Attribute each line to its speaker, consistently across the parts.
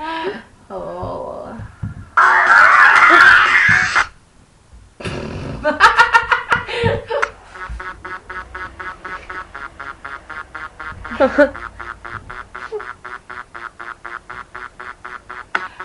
Speaker 1: Oh.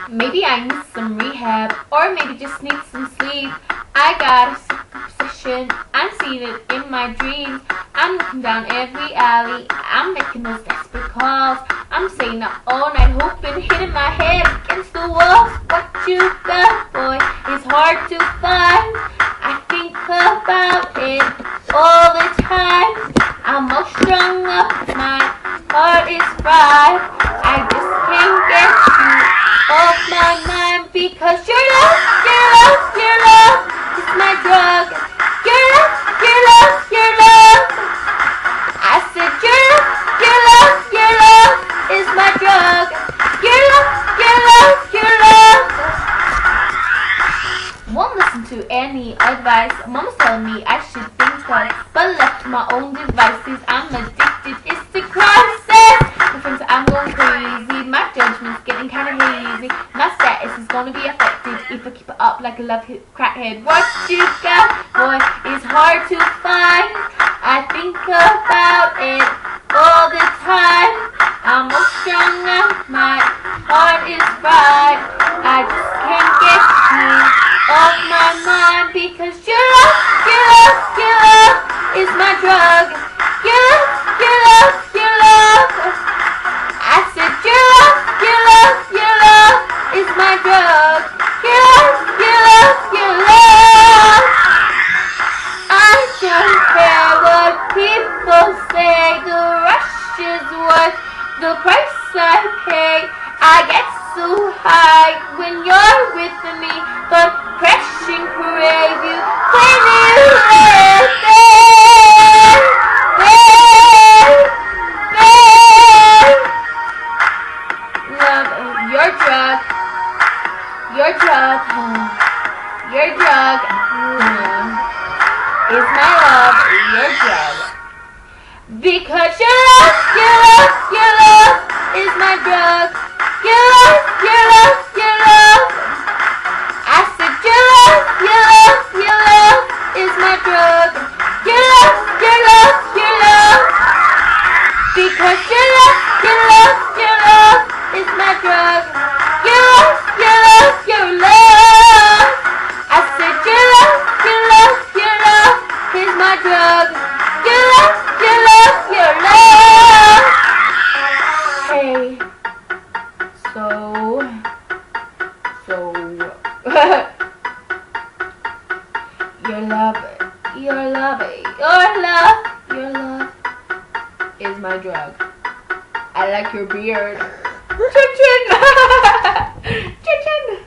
Speaker 1: Maybe I need some rehab, or maybe just need some sleep. I got a sick obsession, I'm seeing it in my dreams. I'm looking down every alley, I'm making those desperate calls. I'm staying up all night hoping, hitting my head against the walls. What you got, boy, is hard to find. I think about it all the time. I'm all strung up, my heart is fried. I just can't get you off my mind, because your love is my drug. Your love. I said your love is my drug. Your love. Won't listen to any advice. Mama's telling me I should think twice, but left to my own devices, I'm addicted. It's the crisis. My friends, I'm going crazy. My judgment's getting kind of hazy. My status is gonna be affected if I keep it up like a love hit crackhead. What you got, boy, is hard to find. I think about it all the time. I'm all strung up, my heart is fried. I just can't get you off my mind, because your love is my drug. Your love. I said your love is my drug. Your love. I don't care what people say. The rush is worth the price I pay. I get so high when you're with me, but crashing crave you when you let Your drug is my love, your drug. Because your love is my drug. Your love. I said your love is my drug. Your love. Because your love is my drug. Your love. I said your love is my drug. Your love. Hey, so your love is my drug. I like your beard. Chin chin. Chin chin.